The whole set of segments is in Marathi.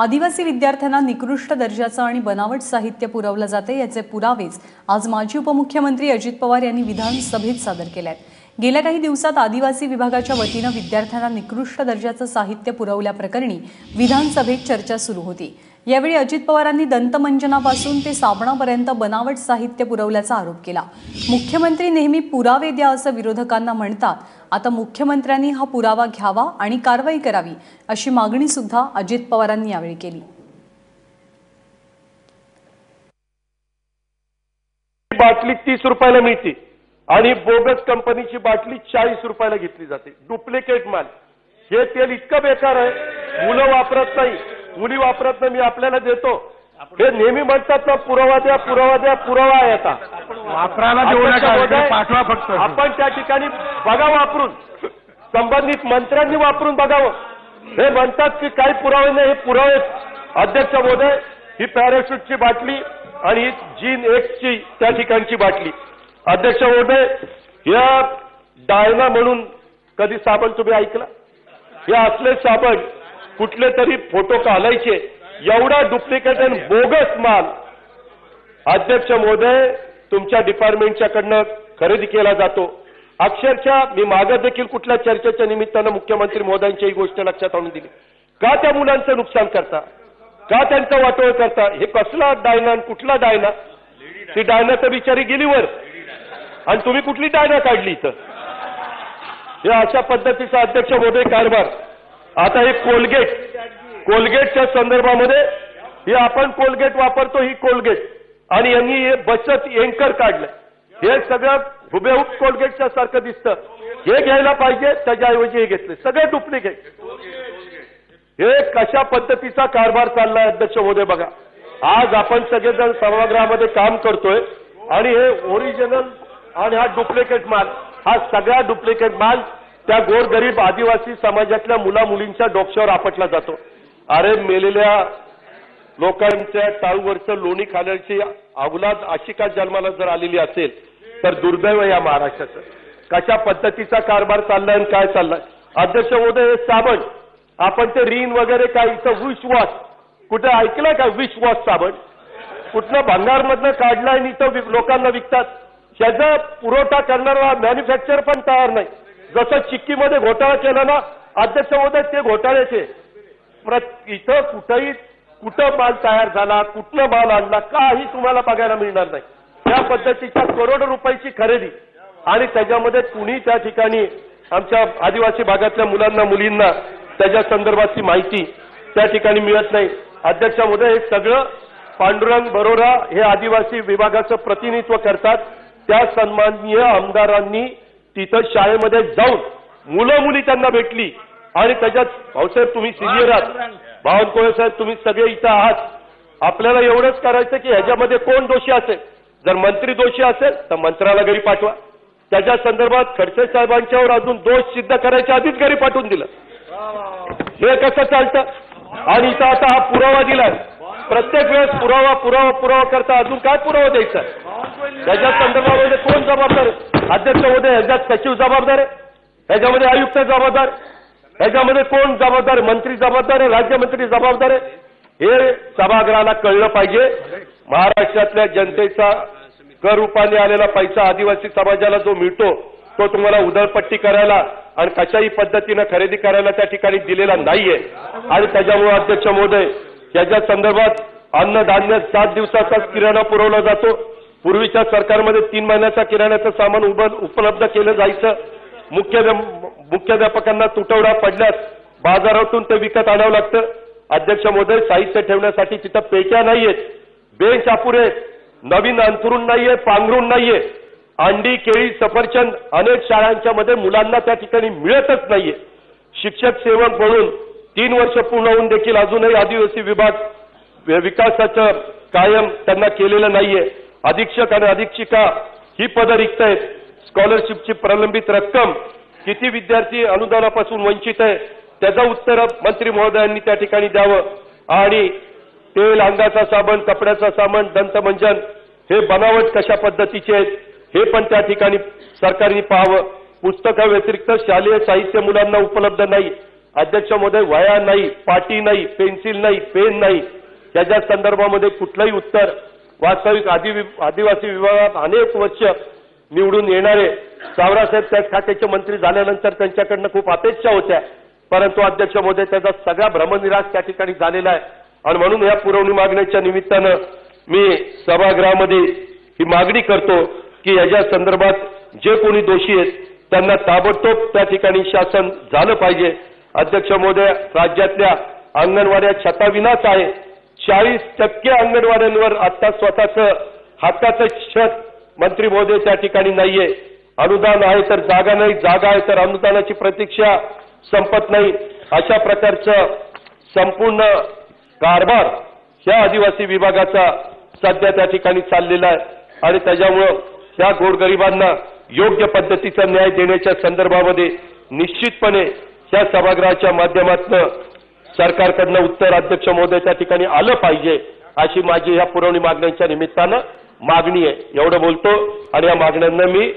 आदिवासी विद्यार्थ्यांना निकृष्ट दर्जाचं आणि बनावट साहित्य पुरवलं जाते याचे पुरावेच आज माजी उपमुख्यमंत्री अजित पवार यांनी विधानसभेत सादर केले आहेत। गेल्या काही दिवसात आदिवासी विभागाच्या वतीने विद्यार्थ्यांना निकृष्ट दर्जाचं साहित्य पुरवल्याप्रकरणी विधानसभेत चर्चा सुरू होती। यावेळी अजित पवारांनी दंतमंजनापासून ते साबणापर्यंत बनावट साहित्य पुरवल्याचा आरोप केला। मुख्यमंत्री नेहमी पुरावे द्या असं विरोधकांना म्हणतात, आता मुख्यमंत्र्यांनी हा पुरावा घ्यावा आणि कारवाई करावी अशी मागणी सुद्धा अजित पवारांनी यावेळी केली। बाटली 30 रुपयाला मिळते आणि बोगस कंपनीची बाटली 40 रुपयाला घेतली जाते। डुप्लिकेट माल। हे तेल इतकं बेकार आहे, मुलं वापरत नाही, मुली वापरत नाही। मी आपल्याला देतो, हे नेहमी म्हणतात ना पुरावा द्या, पुरावा द्या, पुरावा आहे आता वापरायला देऊ नका, पाठवा फक्त। आपण त्या ठिकाणी बघा वापरून, संबंधित मंत्र्यांनी वापरून बघावं। हे म्हणतात की काही पुरावे नाही, हे पुरावे। अध्यक्ष महोदय, ही पॅराशूटची बाटली आणि ही जीन एक्सची त्या ठिकाणची बाटली। अध्यक्ष महोदय, या डायना म्हणून कधी साबण तुम्ही ऐकला? हे असले साबण कुठले तरी फोटो घालायचे, एवढा डुप्लिकेट आणि बोगस माल अध्यक्ष महोदय तुमच्या डिपार्टमेंटच्याकडनं खरेदी केला जातो। अक्षरशः मी मागे देखील कुठल्या चर्चेच्या निमित्तानं मुख्यमंत्री महोदयांची ही गोष्ट लक्षात आणून दिली। का त्या मुलांचं नुकसान करता, का त्यांचं वाटोळ करता? हे कसला डायना, कुठला डायना? ती डायना तर बिचारी गेली वर, आणि तुम्ही कुठली डायना काढली इथं? हे अशा पद्धतीचा अध्यक्ष महोदय कारभार। आता हे कोलगेटच्या संदर्भामध्ये हे आपण कोलगेट वापरतो, ही कोलगेट, आणि यांनी हे बचत एंकर काढलं। हे सगळं हुबेहूब कोलगेटच्या सारखं दिसतं। हे घ्यायला पाहिजे, त्याच्याऐवजी हे घेतले, सगळे डुप्लिकेट। हे कशा पद्धतीचा कारभार चाललाय अध्यक्ष महोदय बघा। आज आपण सगळेजण सभागृहामध्ये काम करतोय आणि हे ओरिजिनल आणि हा डुप्लिकेट माल, हा सगळा डुप्लिकेट माल त्या गोरगरीब आदिवासी समाजातल्या मुला मुलींच्या डोक्यावर आपटला जातो। अरे मेलेल्या लोकांच्या टाळूवरचं लोणी खाण्याची अवलाद अशी का जन्माला जर आलेली असेल तर दुर्दैव या महाराष्ट्राचं। कशा पद्धतीचा कारभार चाललाय आणि काय चाललाय? अध्यक्ष महोदय, हे साबण आपण ते रीन वगैरे काय इथं विश्वास कुठे ऐकलंय का? विश्वास साबण कुठलं भंगारमधनं काढलाय आणि इथं लोकांना विकतात। त्याचा पुरवठा करणारा मॅन्युफॅक्चर पण तयार नाही। जसं चिक्कीमध्ये घोटाळा केला ना अध्यक्ष महोदय, ते घोटाळ्याचे इथं कुठं माल तयार झाला, कुठलं माल आणला, काही तुम्हाला बघायला मिळणार नाही। त्या पद्धतीच्या करोडो रुपयाची खरेदी आणि त्याच्यामध्ये कुणी त्या ठिकाणी आमच्या आदिवासी भागातल्या मुलांना मुलींना त्याच्या संदर्भातली माहिती त्या ठिकाणी मिळत नाही। अध्यक्ष महोदय, हे सगळं पांडुरंग बरोरा हे आदिवासी विभागाचं प्रतिनिधित्व करतात। त्या सन्माननीय आमदारांनी तिथं शाळेमध्ये जाऊन मुलं मुली त्यांना भेटली आणि त्याच्यात भाऊसाहेब तुम्ही सिनियर आहात, बावनकुळे साहेब तुम्ही सगळे इथं आहात, आपल्याला एवढंच करायचं की ह्याच्यामध्ये कोण दोषी असेल, जर मंत्री दोषी असेल तर मंत्र्याला घरी पाठवा। त्याच्या संदर्भात खडसे साहेबांच्यावर अजून दोष सिद्ध करायच्या आधीच घरी पाठवून दिलं। हे कसं चालतं? आणि इथं आता हा पुरावा दिलाय, प्रत्येक वेळेस पुरावा पुरावा पुरावा करता, अजून काय पुरावा द्यायचा? त्याच्या संदर्भामध्ये कोण जबाबदार आहे? अध्यक्ष महोदय, ह्याच्यात सचिव जबाबदार आहे, ह्याच्यामध्ये आयुक्त जबाबदार, ह्याच्यामध्ये कोण जबाबदार आहे? मंत्री जबाबदार आहे, राज्यमंत्री जबाबदार आहे। हे सभागृहाला कळलं पाहिजे। महाराष्ट्रातल्या जनतेचा कर रूपाने आलेला पैसा आदिवासी समाजाला जो मिळतो तो तुम्हाला उधळपट्टी करायला आणि कशाही पद्धतीनं खरेदी करायला त्या ठिकाणी दिलेला नाहीये। आणि त्याच्यामुळे अध्यक्ष महोदय, याच्या संदर्भात अन्नधान्य 7 दिवसाचाच किराणा पुरवला जातो। पूर्वीच्या सरकारमध्ये 3 महिन्याचा किराण्याचं सामान उपलब्ध केलं जायचं। मुख्याध्यापकांना तुटवडा पडल्यास बाजारातून ते विकत आणावं लागतं। अध्यक्ष महोदय, साहित्य ठेवण्यासाठी तिथं पेट्या नाहीयेत, बेंच अपुरे, नवीन अंथरूण नाहीये, पांघरूण नाहीये, अंडी केळी सफरचंद अनेक शाळांच्या मध्ये मुलांना त्या ठिकाणी मिळतच नाहीये। शिक्षक सेवक म्हणून 3 वर्ष पूर्ण होऊन देखील अजूनही आदिवासी विभाग विकासाचं कायम त्यांना केलेलं नाहीये। अधीक्षक आणि अधीक्षिका ही पदं रिक्त आहेत। स्कॉलरशिपची प्रलंबित रक्कम किती विद्यार्थी अनुदानापासून वंचित आहे त्याचं उत्तर मंत्री महोदयांनी त्या ठिकाणी द्यावं। आणि तेल, अंगाचा साबण, कपड्याचा साबण, दंतमंजन हे बनावट कशा पद्धतीचे आहेत हे पण त्या ठिकाणी सरकारने पाहावं। पुस्तका व्यतिरिक्त शालेय साहित्य मुलांना उपलब्ध नाही, अध्यक्ष महोदय वह्या नाही, पाटी नाही, पेन्सिल नाही, पेन नाही, त्याच्या संदर्भामध्ये कुठलंही उत्तर वास्तविक आदिवासी विभागात अनेक वर्ष निवडून येणारे सावरासाहेब त्या खात्याचे मंत्री झाल्यानंतर त्यांच्याकडनं खूप अपेक्षा होत्या, परंतु अध्यक्ष महोदय त्याचा सगळा भ्रमनिरास त्या ठिकाणी झालेला आहे. आणि म्हणून या पुरवणी मागण्याच्या निमित्तानं मी सभागृहामध्ये ही मागणी करतो की याच्या संदर्भात जे कोणी दोषी आहेत त्यांना ताबडतोब त्या ठिकाणी शासन झालं पाहिजे. अध्यक्ष महोदय, राज्यातल्या अंगणवाड्या छताविनाच आहे. 40% अंगणवाड्यांवर आता स्वतःचं हक्काचं छत मंत्री महोदय त्या ठिकाणी नाहीये. अनुदान आहे तर जागा नाही, जागा आहे तर अनुदानाची प्रतीक्षा संपत नाही. अशा प्रकारचं संपूर्ण कारभार ह्या आदिवासी विभागाचा सध्या त्या ठिकाणी चाललेला आहे आणि त्याच्यामुळं त्या गोरगरिबांना योग्य पद्धतीचा न्याय देण्याच्या संदर्भामध्ये निश्चितपणे या सभागृहाच्या माध्यमातून सरकारकडनं उत्तर अध्यक्ष महोदय त्या ठिकाणी आलं पाहिजे, अशी माझी ह्या पुरवणी मागण्यांच्या निमित्तानं मागणी आहे. एवढं बोलतो आणि या मागण्यांना मी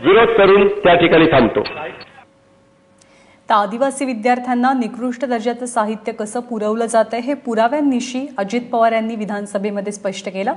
विरोध करून त्या ठिकाणी थांबतो. तर आदिवासी विद्यार्थ्यांना निकृष्ट दर्जाचं साहित्य कसं पुरवलं जातंय हे पुराव्यांनिशी अजित पवार यांनी विधानसभेमध्ये स्पष्ट केलं.